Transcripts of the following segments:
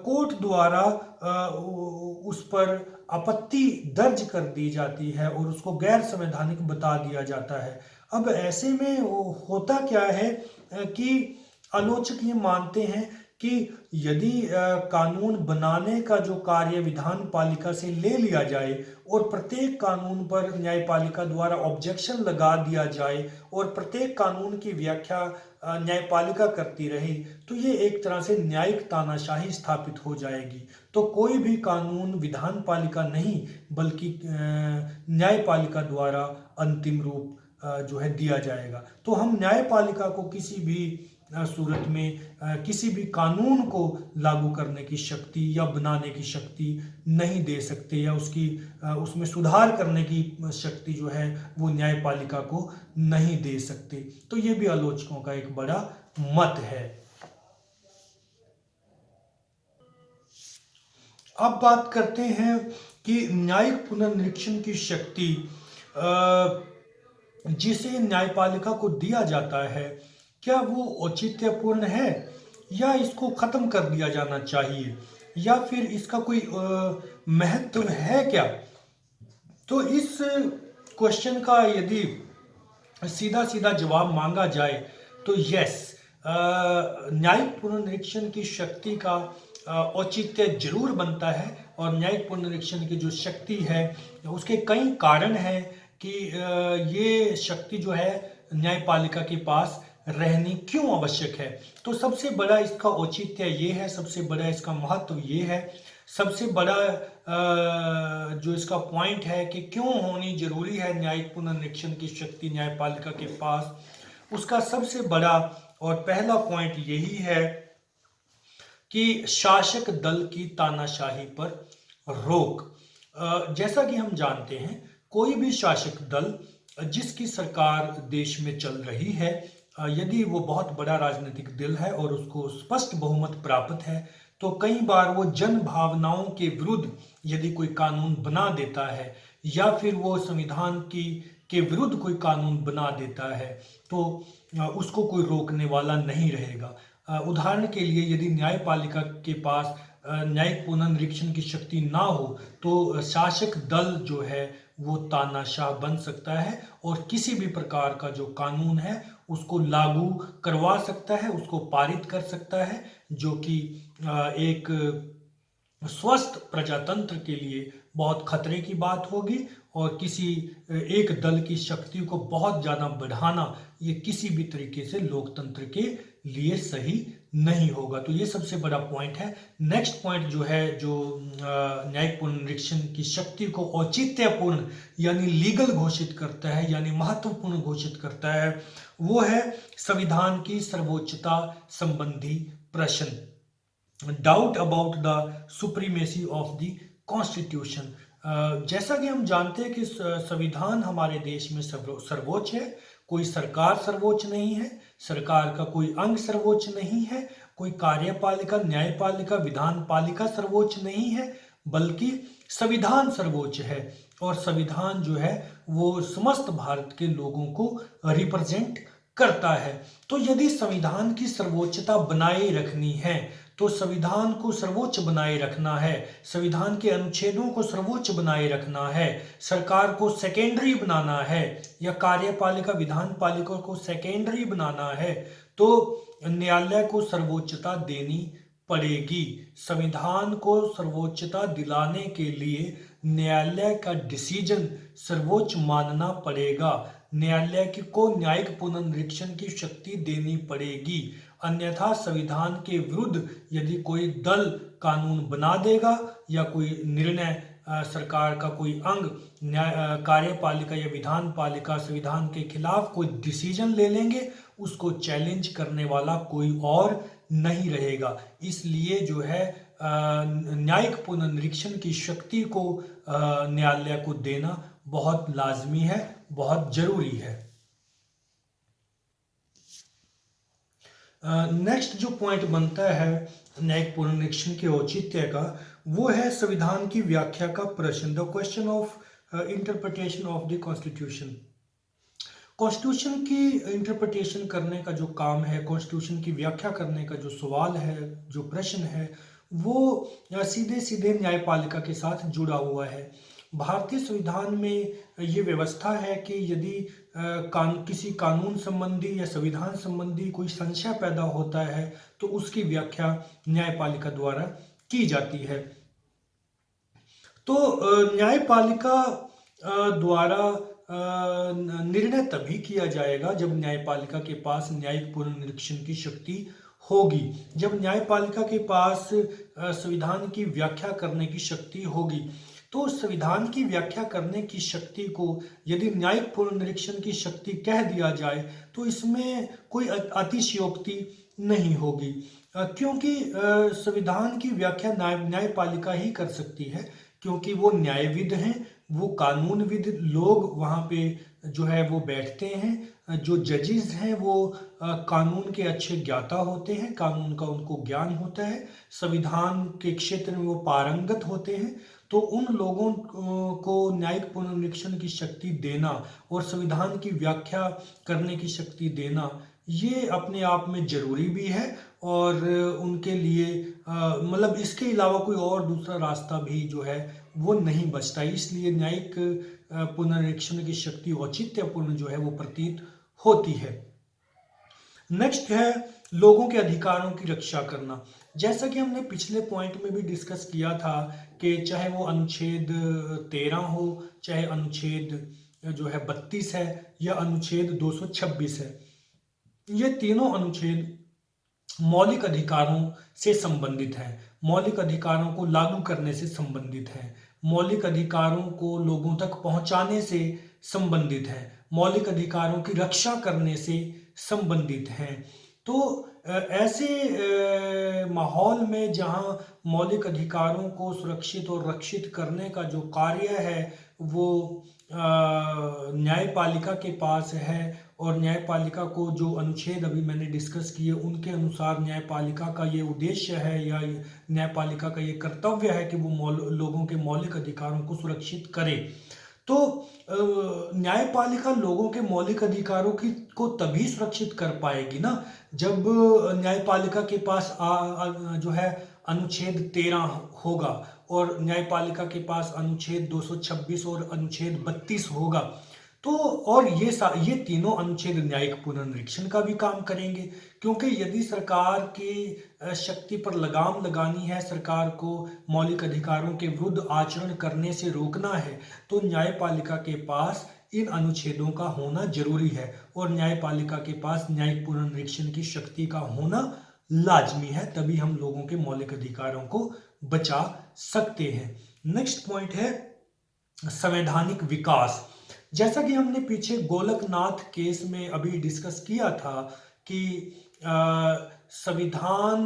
Court द्वारा उस पर आपत्ति दर्ज कर दी जाती है और उसको गैर संवैधानिक बता दिया जाता है। अब ऐसे में होता क्या है कि आलोचक ये मानते हैं कि यदि कानून बनाने का जो कार्य विधान पालिका से ले लिया जाए और प्रत्येक कानून पर न्यायपालिका द्वारा ऑब्जेक्शन लगा दिया जाए और प्रत्येक कानून की व्याख्या न्यायपालिका करती रहे, तो ये एक तरह से न्यायिक तानाशाही स्थापित हो जाएगी। तो कोई भी कानून विधान पालिका नहीं बल्कि न्यायपालिका द्वारा अंतिम रूप जो है दिया जाएगा। तो हम न्यायपालिका को किसी भी सूरत में किसी भी कानून को लागू करने की शक्ति या बनाने की शक्ति नहीं दे सकते, या उसमें सुधार करने की शक्ति जो है वो न्यायपालिका को नहीं दे सकते। तो ये भी आलोचकों का एक बड़ा मत है। अब बात करते हैं कि न्यायिक पुनर्निरीक्षण की शक्ति जिसे न्यायपालिका को दिया जाता है, क्या वो औचित्यपूर्ण है या इसको खत्म कर दिया जाना चाहिए, या फिर इसका कोई महत्व है क्या? तो इस क्वेश्चन का यदि सीधा सीधा जवाब मांगा जाए तो यस, न्यायिक पुनर्निरीक्षण की शक्ति का औचित्य जरूर बनता है। और न्यायिक पुनर्निरीक्षण की जो शक्ति है उसके कई कारण हैं कि ये शक्ति जो है न्यायपालिका के पास रहनी क्यों आवश्यक है। तो सबसे बड़ा इसका औचित्य ये है, सबसे बड़ा इसका महत्व ये है, सबसे बड़ा जो इसका पॉइंट है कि क्यों होनी जरूरी है न्यायिक पुनर्निरीक्षण की शक्ति न्यायपालिका के पास, उसका सबसे बड़ा और पहला पॉइंट यही है कि शासक दल की तानाशाही पर रोक। जैसा कि हम जानते हैं, कोई भी शासक दल जिसकी सरकार देश में चल रही है, यदि वो बहुत बड़ा राजनीतिक दल है और उसको स्पष्ट बहुमत प्राप्त है, तो कई बार वो जन भावनाओं के विरुद्ध यदि कोई कानून बना देता है या फिर वो संविधान के विरुद्ध कोई कानून बना देता है, तो उसको कोई रोकने वाला नहीं रहेगा। उदाहरण के लिए, यदि न्यायपालिका के पास न्यायिक पुनर्निरीक्षण की शक्ति ना हो तो शासक दल जो है वो तानाशाह बन सकता है और किसी भी प्रकार का जो कानून है उसको लागू करवा सकता है, उसको पारित कर सकता है, जो कि एक स्वस्थ प्रजातंत्र के लिए बहुत खतरे की बात होगी। और किसी एक दल की शक्ति को बहुत ज्यादा बढ़ाना ये किसी भी तरीके से लोकतंत्र के लिए सही नहीं होगा। तो ये सबसे बड़ा पॉइंट है। नेक्स्ट पॉइंट जो है, जो न्यायिक पुनर्निरीक्षण की शक्ति को औचित्यपूर्ण यानी लीगल घोषित करता है, यानी महत्वपूर्ण घोषित करता है, वो है संविधान की सर्वोच्चता संबंधी प्रश्न। Doubt about the supremacy of the constitution. जैसा कि हम जानते हैं कि संविधान हमारे देश में सर्वोच्च है, कोई सरकार सर्वोच्च नहीं है, सरकार का कोई अंग सर्वोच्च नहीं है, कोई कार्यपालिका, न्यायपालिका, विधान पालिका सर्वोच्च नहीं है, बल्कि संविधान सर्वोच्च है। और संविधान जो है वो समस्त भारत के लोगों को रिप्रेजेंट करता है। तो यदि संविधान की सर्वोच्चता बनाए रखनी है तो संविधान को सर्वोच्च बनाए रखना है, संविधान के अनुच्छेदों को सर्वोच्च बनाए रखना है, सरकार को सेकेंडरी बनाना है या कार्यपालिका विधान पालिका को सेकेंडरी बनाना है, तो न्यायालय को सर्वोच्चता देनी पड़ेगी। संविधान को सर्वोच्चता दिलाने के लिए न्यायालय का डिसीजन सर्वोच्च मानना पड़ेगा। न्यायालय को न्यायिक पुनर्निरीक्षण की शक्ति देनी पड़ेगी, अन्यथा संविधान के विरुद्ध यदि कोई दल कानून बना देगा या कोई निर्णय सरकार का कोई अंग कार्यपालिका या विधान पालिका संविधान के खिलाफ कोई डिसीजन ले लेंगे, उसको चैलेंज करने वाला कोई और नहीं रहेगा। इसलिए जो है न्यायिक पुनर्निरीक्षण की शक्ति को न्यायालय को देना बहुत लाजमी है, बहुत जरूरी है। नेक्स्ट जो पॉइंट बनता है न्यायिक पुनर्निरीक्षण के औचित्य का, वो है संविधान की व्याख्या का प्रश्न, the question of interpretation of the constitution. Constitution की इंटरप्रिटेशन करने का जो काम है, कॉन्स्टिट्यूशन की व्याख्या करने का जो सवाल है, जो प्रश्न है, वो सीधे सीधे न्यायपालिका के साथ जुड़ा हुआ है। भारतीय संविधान में ये व्यवस्था है कि यदि किसी कानून संबंधी या संविधान संबंधी कोई संशय पैदा होता है तो उसकी व्याख्या न्यायपालिका द्वारा की जाती है। तो न्यायपालिका द्वारा निर्णय तभी किया जाएगा जब न्यायपालिका के पास न्यायिक पुनर्निरीक्षण की शक्ति होगी, जब न्यायपालिका के पास संविधान की व्याख्या करने की शक्ति होगी। तो संविधान की व्याख्या करने की शक्ति को यदि न्यायिक पुनर्निरीक्षण की शक्ति कह दिया जाए तो इसमें कोई अतिशयोक्ति नहीं होगी, क्योंकि संविधान की व्याख्या न्यायपालिका ही कर सकती है, क्योंकि वो न्यायविद हैं, वो कानूनविद लोग वहाँ पे जो है वो बैठते हैं। जो जजेस हैं वो कानून के अच्छे ज्ञाता होते हैं, कानून का उनको ज्ञान होता है, संविधान के क्षेत्र में वो पारंगत होते हैं। तो उन लोगों को न्यायिक पुनर्निरीक्षण की शक्ति देना और संविधान की व्याख्या करने की शक्ति देना ये अपने आप में जरूरी भी है, और उनके लिए मतलब इसके अलावा कोई और दूसरा रास्ता भी जो है वो नहीं बचता। इसलिए न्यायिक पुनर्निरीक्षण की शक्ति औचित्यपूर्ण जो है वो प्रतीत होती है। नेक्स्ट है लोगों के अधिकारों की रक्षा करना। जैसा कि हमने पिछले पॉइंट में भी डिस्कस किया था कि चाहे वो अनुच्छेद 13 हो, चाहे अनुच्छेद जो है 32 है, या अनुच्छेद 226 है, ये तीनों अनुच्छेद मौलिक अधिकारों से संबंधित है, मौलिक अधिकारों को लागू करने से संबंधित है, मौलिक अधिकारों को लोगों तक पहुंचाने से संबंधित है, मौलिक अधिकारों की रक्षा करने से संबंधित है। तो ऐसे माहौल में जहां मौलिक अधिकारों को सुरक्षित और रक्षित करने का जो कार्य है वो न्यायपालिका के पास है, और न्यायपालिका को जो अनुच्छेद अभी मैंने डिस्कस किए उनके अनुसार न्यायपालिका का ये उद्देश्य है या न्यायपालिका का ये कर्तव्य है कि वो लोगों के मौलिक अधिकारों को सुरक्षित करे। तो न्यायपालिका लोगों के मौलिक अधिकारों को तभी सुरक्षित कर पाएगी ना जब न्यायपालिका के पास जो है अनुच्छेद 13 होगा, और न्यायपालिका के पास अनुच्छेद 226 और अनुच्छेद 32 होगा। तो और ये तीनों अनुच्छेद न्यायिक पुनर्निरीक्षण का भी काम करेंगे, क्योंकि यदि सरकार की शक्ति पर लगाम लगानी है, सरकार को मौलिक अधिकारों के विरुद्ध आचरण करने से रोकना है, तो न्यायपालिका के पास इन अनुच्छेदों का होना जरूरी है, और न्यायपालिका के पास न्यायिक पुनर्निरीक्षण की शक्ति का होना लाजमी है, तभी हम लोगों के मौलिक अधिकारों को बचा सकते हैं। नेक्स्ट पॉइंट है संवैधानिक विकास। जैसा कि हमने पीछे गोलकनाथ केस में अभी डिस्कस किया था कि संविधान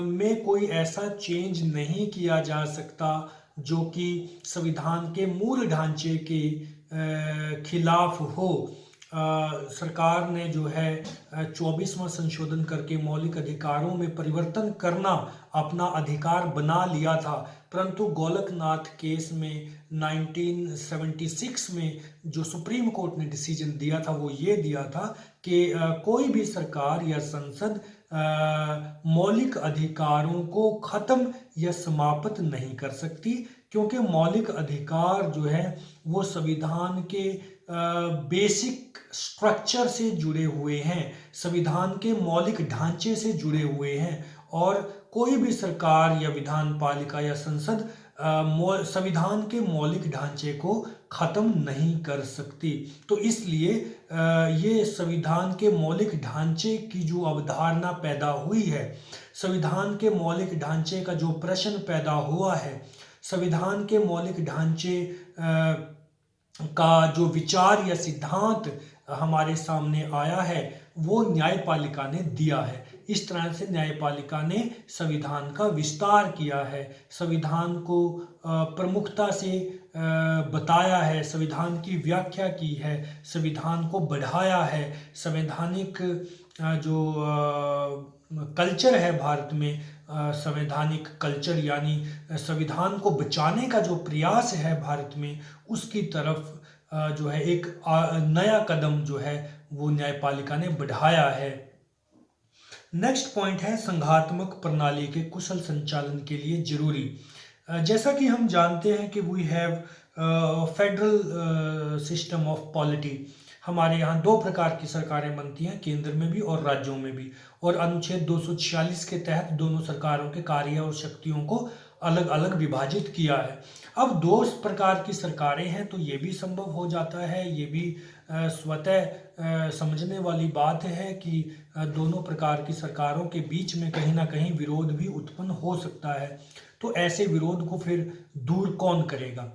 में कोई ऐसा चेंज नहीं किया जा सकता जो कि संविधान के मूल ढांचे के खिलाफ हो। सरकार ने जो है 24वां संशोधन करके मौलिक अधिकारों में परिवर्तन करना अपना अधिकार बना लिया था, परंतु गोलकनाथ केस में 1976 में जो सुप्रीम कोर्ट ने डिसीजन दिया था वो ये दिया था कि कोई भी सरकार या संसद मौलिक अधिकारों को खत्म या समाप्त नहीं कर सकती, क्योंकि मौलिक अधिकार जो है वो संविधान के बेसिक स्ट्रक्चर से जुड़े हुए हैं, संविधान के मौलिक ढांचे से जुड़े हुए हैं, और कोई भी सरकार या विधान पालिका या संसद संविधान के मौलिक ढांचे को खत्म नहीं कर सकती। तो इसलिए ये संविधान के मौलिक ढांचे की जो अवधारणा पैदा हुई है, संविधान के मौलिक ढांचे का जो प्रश्न पैदा हुआ है, संविधान के मौलिक ढांचे का जो विचार या सिद्धांत हमारे सामने आया है वो न्यायपालिका ने दिया है। इस तरह से न्यायपालिका ने संविधान का विस्तार किया है, संविधान को प्रमुखता से बताया है, संविधान की व्याख्या की है, संविधान को बढ़ाया है। संवैधानिक जो कल्चर है भारत में, संवैधानिक कल्चर यानी संविधान को बचाने का जो प्रयास है भारत में, उसकी तरफ जो है एक नया कदम जो है वो न्यायपालिका ने बढ़ाया है। नेक्स्ट पॉइंट है संघात्मक प्रणाली के कुशल संचालन के लिए जरूरी। जैसा कि हम जानते हैं कि we have federal system of polity. हमारे यहाँ दो प्रकार की सरकारें बनती हैं, केंद्र में भी और राज्यों में भी, और अनुच्छेद 246 के तहत दोनों सरकारों के कार्य और शक्तियों को अलग अलग विभाजित किया है। अब दो प्रकार की सरकारें हैं तो ये भी संभव हो जाता है, ये भी स्वतः समझने वाली बात है कि दोनों प्रकार की सरकारों के बीच में कहीं ना कहीं विरोध भी उत्पन्न हो सकता है। तो ऐसे विरोध को फिर दूर कौन करेगा?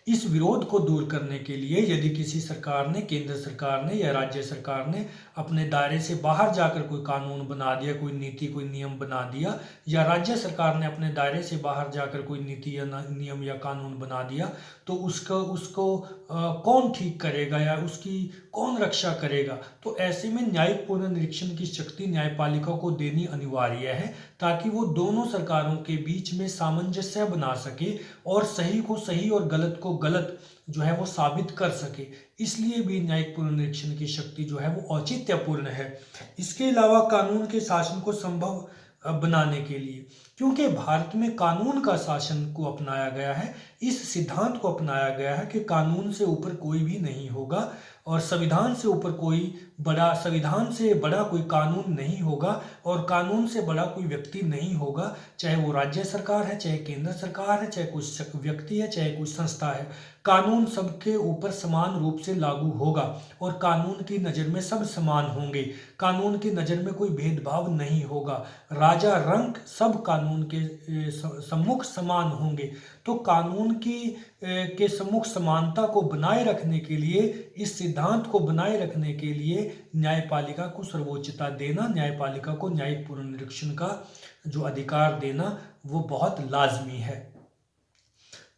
इस विरोध को दूर करने के लिए यदि किसी सरकार ने, केंद्र सरकार ने या राज्य सरकार ने अपने दायरे से बाहर जाकर कोई कानून बना दिया, कोई नीति, कोई नियम बना दिया, या राज्य सरकार ने अपने दायरे से बाहर जाकर कोई नीति या नियम या कानून बना दिया, तो उसको कौन ठीक करेगा या उसकी कौन रक्षा करेगा? तो ऐसे में न्यायिक पुनर्निरीक्षण की शक्ति न्यायपालिका को देनी अनिवार्य है, ताकि वो दोनों सरकारों के बीच में सामंजस्य बना सके और सही को सही और गलत को गलत जो है वो साबित कर सके। इसलिए भी न्यायिक पुनर्निरीक्षण की शक्ति जो है वो औचित्यपूर्ण है। इसके अलावा कानून के शासन को संभव बनाने के लिए, क्योंकि भारत में कानून का शासन को अपनाया गया है, इस सिद्धांत को अपनाया गया है कि कानून से ऊपर कोई भी नहीं होगा और संविधान से ऊपर कोई बड़ा, संविधान से बड़ा कोई कानून नहीं होगा और कानून से बड़ा कोई व्यक्ति नहीं होगा, चाहे वो राज्य सरकार है, चाहे केंद्र सरकार है, चाहे कोई व्यक्ति है, चाहे कोई संस्था है। कानून सबके ऊपर समान रूप से लागू होगा और कानून की नज़र में सब समान होंगे। कानून की नज़र में कोई भेदभाव नहीं होगा। राजा रंक सब कानून के सम्मुख समान होंगे। तो कानून के सम्मुख समानता को बनाए रखने के लिए, इस सिद्धांत को बनाए रखने के लिए न्यायपालिका को सर्वोच्चता देना, न्यायपालिका को न्यायिक पुनर्निरीक्षण का जो अधिकार देना, वो बहुत लाजमी है।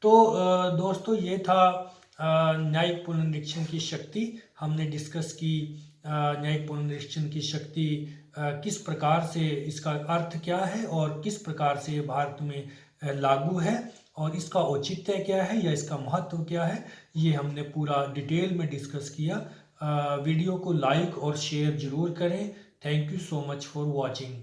तो दोस्तों ये था न्यायिक पुनर्निरीक्षण की शक्ति। हमने डिस्कस की न्यायिक पुनर्निरीक्षण की शक्ति किस प्रकार से, इसका अर्थ क्या है और किस प्रकार से ये भारत में लागू है और इसका औचित्य क्या है या इसका महत्व क्या है, ये हमने पूरा डिटेल में डिस्कस किया। वीडियो को लाइक और शेयर जरूर करें। Thank you so much for watching.